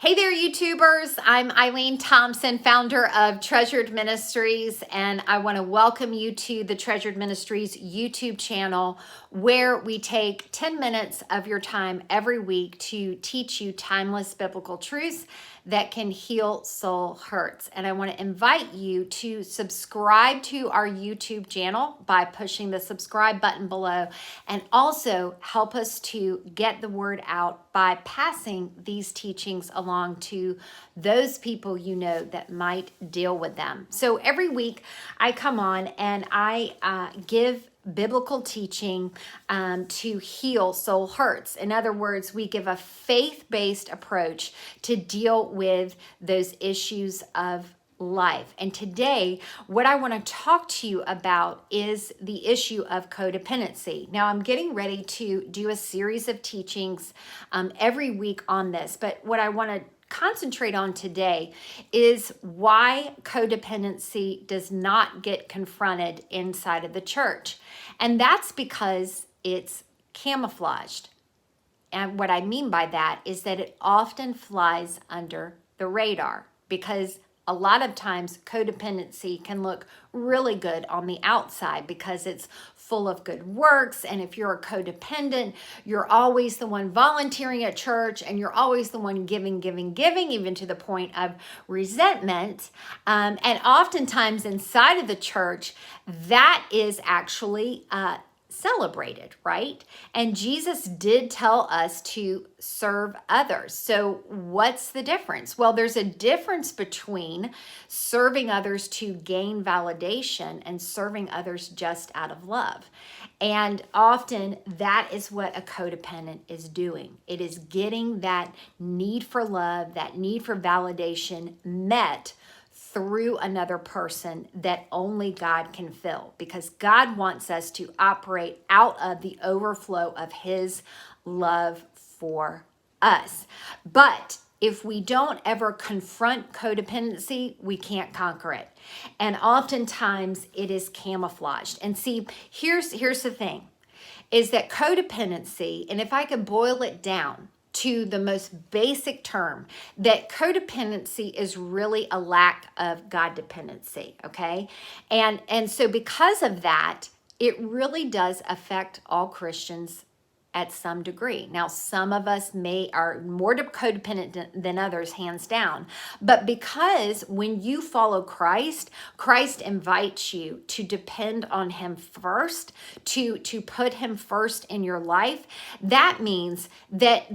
Hey there, YouTubers. I'm Eileen Thompson, founder of Treasured Ministries, and I want to welcome you to the Treasured Ministries YouTube channel, where we take 10 minutes of your time every week to teach you timeless biblical truths that can heal soul hurts. And I want to invite you to subscribe to our YouTube channel by pushing the subscribe button below, and also help us to get the word out by passing these teachings along to those people you know that might deal with them. So every week I come on and I give biblical teaching to heal soul hurts. In other words, we give a faith-based approach to deal with those issues of life. And today, what I want to talk to you about is the issue of codependency. Now, I'm getting ready to do a series of teachings every week on this, but what I want to concentrate on today is why codependency does not get confronted inside of the church. And that's because it's camouflaged. And what I mean by that is that it often flies under the radar, because a lot of times codependency can look really good on the outside because it's full of good works. And if you're a codependent, you're always the one volunteering at church, and you're always the one giving, even to the point of resentment. And oftentimes inside of the church, that is actually celebrated, right? And Jesus did tell us to serve others. So what's the difference? Well, there's a difference between serving others to gain validation and serving others just out of love. And often that is what a codependent is doing. It is getting that need for love, that need for validation met through another person that only God can fill, because God wants us to operate out of the overflow of His love for us. But if we don't ever confront codependency, we can't conquer it. And oftentimes it is camouflaged. And see, here's the thing, is that codependency, and if I could boil it down to the most basic term, that codependency is really a lack of God dependency, okay? And so because of that, it really does affect all Christians at some degree. Now, some of us are more codependent than others, hands down. But because when you follow Christ, Christ invites you to depend on Him first, to put Him first in your life. That means that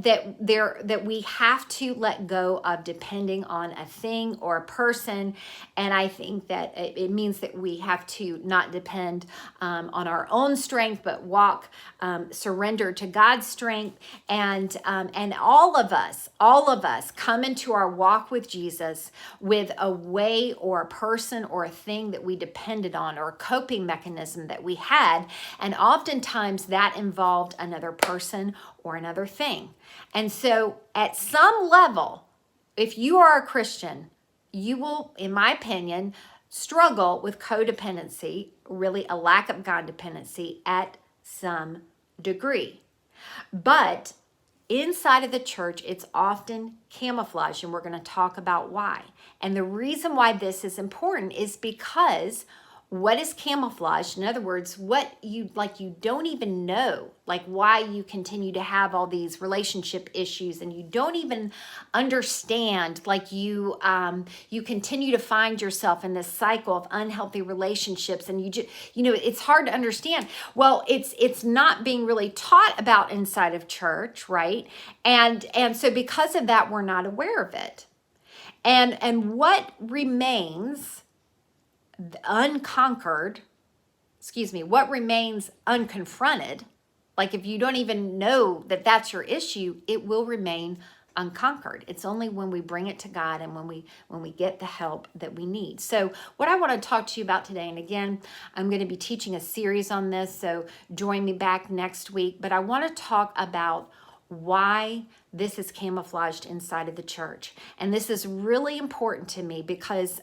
we have to let go of depending on a thing or a person. And I think that it means that we have to not depend on our own strength, but walk surrendered to God's strength. And all of us come into our walk with Jesus with a way or a person or a thing that we depended on, or a coping mechanism that we had. And oftentimes that involved another person or another thing. And so at some level, if you are a Christian, you will, in my opinion, struggle with codependency, really a lack of God dependency at some degree. But inside of the church, it's often camouflaged, and we're going to talk about why. And the reason why this is important is because what is camouflaged, in other words, what you don't even know, like why you continue to have all these relationship issues, and you don't even understand, like you continue to find yourself in this cycle of unhealthy relationships, and it's hard to understand. Well, it's not being really taught about inside of church, right? And so because of that, we're not aware of it. And what remains what remains unconfronted, like if you don't even know that that's your issue, it will remain unconquered. It's only when we bring it to God and when we get the help that we need. So what I want to talk to you about today, and again, I'm going to be teaching a series on this, so join me back next week, but I want to talk about why this is camouflaged inside of the church. And this is really important to me because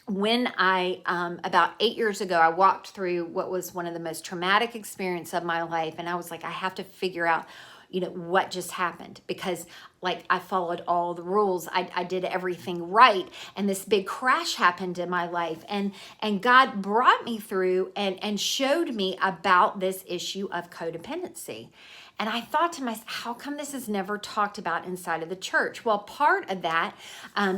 when I, about 8 years ago, I walked through what was one of the most traumatic experiences of my life. And I was like, I have to figure out, what just happened, because like I followed all the rules. I did everything right. And this big crash happened in my life. And God brought me through and showed me about this issue of codependency. And I thought to myself, how come this is never talked about inside of the church? Well, part of that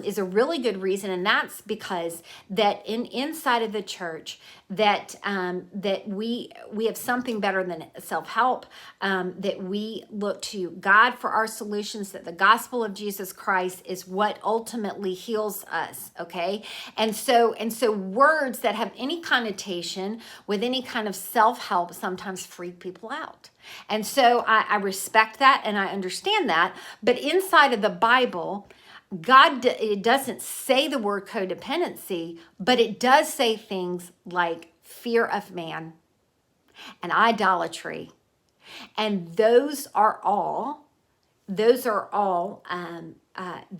is a really good reason, and that's because that inside of the church that that we have something better than self-help, that we look to God for our solutions, that the gospel of Jesus Christ is what ultimately heals us, okay? And so words that have any connotation with any kind of self-help sometimes freak people out. And so I respect that and I understand that. But inside of the Bible, it doesn't say the word codependency, but it does say things like fear of man and idolatry. And those are all the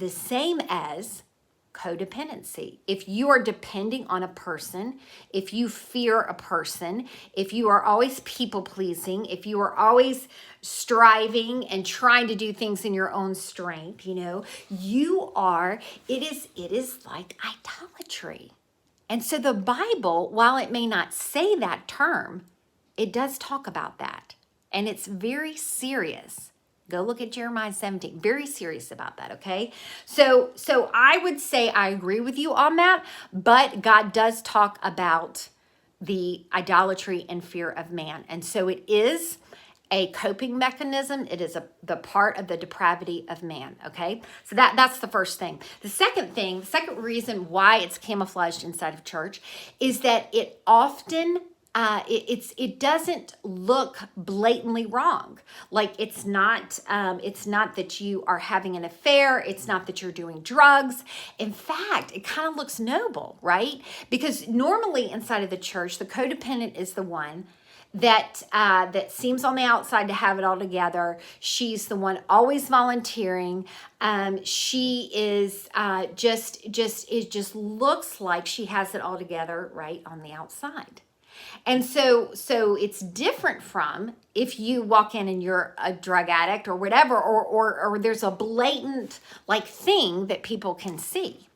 same as codependency. If you are depending on a person, if you fear a person, if you are always people pleasing, if you are always striving and trying to do things in your own strength, it is like idolatry. And so the Bible, while it may not say that term, it does talk about that. And it's very serious. Go look at Jeremiah 17. Very serious about that, okay? So I would say I agree with you on that, but God does talk about the idolatry and fear of man. And so it is a coping mechanism. It is the part of the depravity of man, okay? So that's the first thing. The second reason why it's camouflaged inside of church is that it often it doesn't look blatantly wrong. Like it's not that you are having an affair. It's not that you're doing drugs. In fact, it kind of looks noble, right? Because normally inside of the church, the codependent is the one that seems on the outside to have it all together. She's the one always volunteering. She is just looks like she has it all together right on the outside. And so it's different from if you walk in and you're a drug addict or whatever, or there's a blatant like thing that people can see.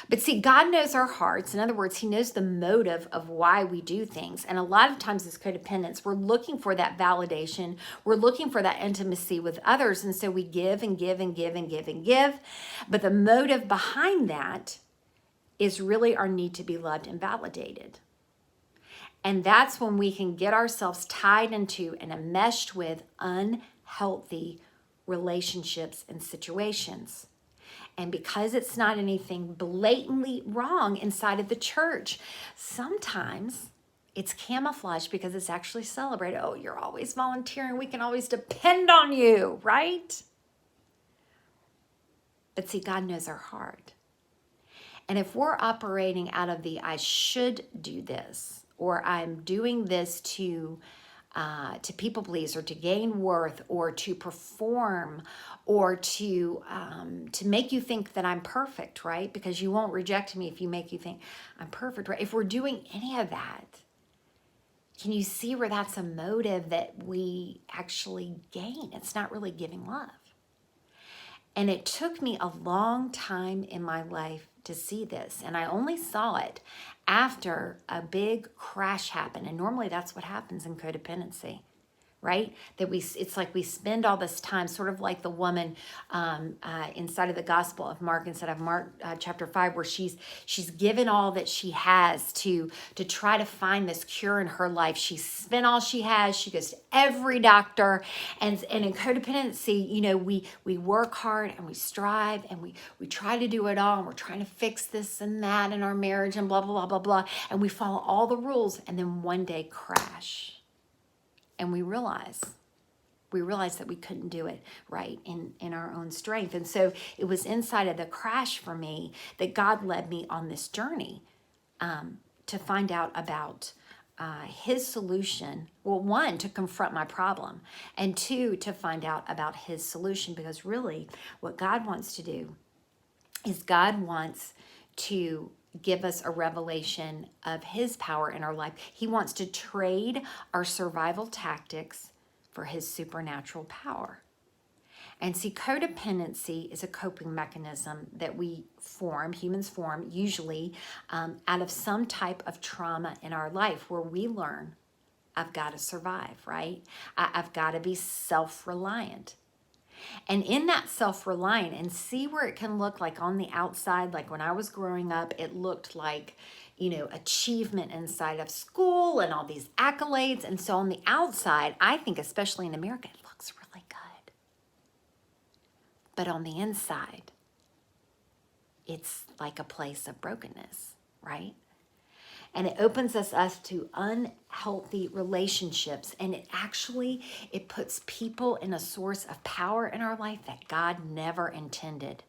But see, God knows our hearts. In other words, he knows the motive of why we do things. And a lot of times as codependents, we're looking for that validation. We're looking for that intimacy with others. And so we give and give and give and give and give. But the motive behind that is really our need to be loved and validated. And that's when we can get ourselves tied into and enmeshed with unhealthy relationships and situations. And because it's not anything blatantly wrong inside of the church, sometimes it's camouflaged because it's actually celebrated. Oh, you're always volunteering. We can always depend on you, right? But see, God knows our heart. And if we're operating out of the I should do this, or I'm doing this to people please, or to gain worth, or to perform, or to make you think that I'm perfect, right? Because you won't reject me if you make you think I'm perfect, right? If we're doing any of that, can you see where that's a motive that we actually gain? It's not really giving love. And it took me a long time in my life to see this. And I only saw it after a big crash happened. And normally that's what happens in codependency, right? It's like we spend all this time, sort of like the woman inside of the Gospel of Mark, inside of Mark chapter 5, where she's given all that she has to try to find this cure in her life. She spent all she has. She goes to every doctor, and in codependency, we work hard and we strive and we try to do it all, and we're trying to fix this and that in our marriage and blah blah blah blah blah, and we follow all the rules, and then one day crash. And we realize that we couldn't do it right in our own strength. And so it was inside of the crash for me that God led me on this journey to find out about his solution. Well, one, to confront my problem, and two, to find out about his solution. Because really what God wants to do is God wants to give us a revelation of his power in our life. He wants to trade our survival tactics for his supernatural power. And see, codependency is a coping mechanism that humans form, usually out of some type of trauma in our life where we learn, I've got to survive, right? I've got to be self-reliant. And in that self-reliant, and see where it can look like on the outside, like when I was growing up, it looked like, achievement inside of school and all these accolades. And so on the outside, I think, especially in America, it looks really good. But on the inside, it's like a place of brokenness, right? And it opens us to unhealthy relationships. And it puts people in a source of power in our life that God never intended.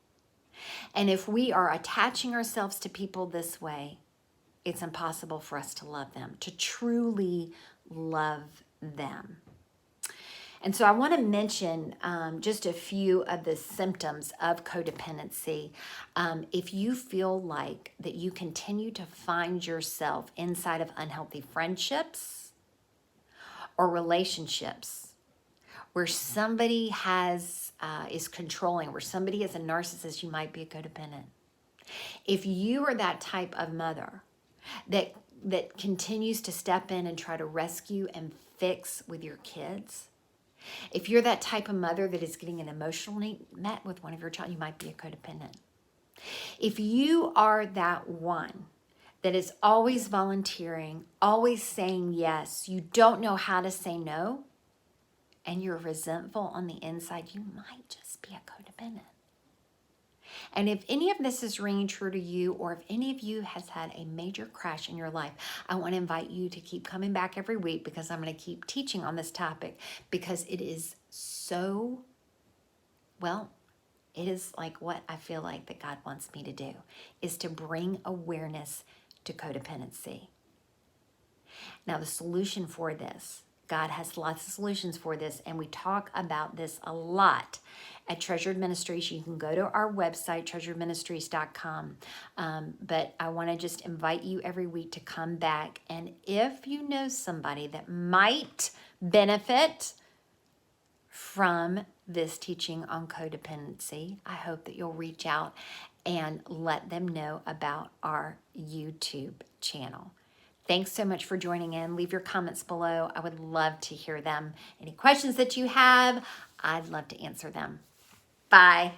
And if we are attaching ourselves to people this way, it's impossible for us to love them, to truly love them. And so I want to mention just a few of the symptoms of codependency. If you feel like that you continue to find yourself inside of unhealthy friendships or relationships where somebody is controlling, where somebody is a narcissist, you might be a codependent. If you are that type of mother that continues to step in and try to rescue and fix with your kids, if you're that type of mother that is getting an emotional need met with one of your child, you might be a codependent. If you are that one that is always volunteering, always saying yes, you don't know how to say no, and you're resentful on the inside, you might just be a codependent. And if any of this is ringing true to you, or if any of you has had a major crash in your life, I want to invite you to keep coming back every week, because I'm going to keep teaching on this topic, because it is it is like what I feel like that God wants me to do, is to bring awareness to codependency. Now, the solution for this, God has lots of solutions for this, and we talk about this a lot at Treasured Ministries. You can go to our website, treasuredministries.com. But I want to just invite you every week to come back. And if you know somebody that might benefit from this teaching on codependency, I hope that you'll reach out and let them know about our YouTube channel. Thanks so much for joining in. Leave your comments below. I would love to hear them. Any questions that you have, I'd love to answer them. Bye.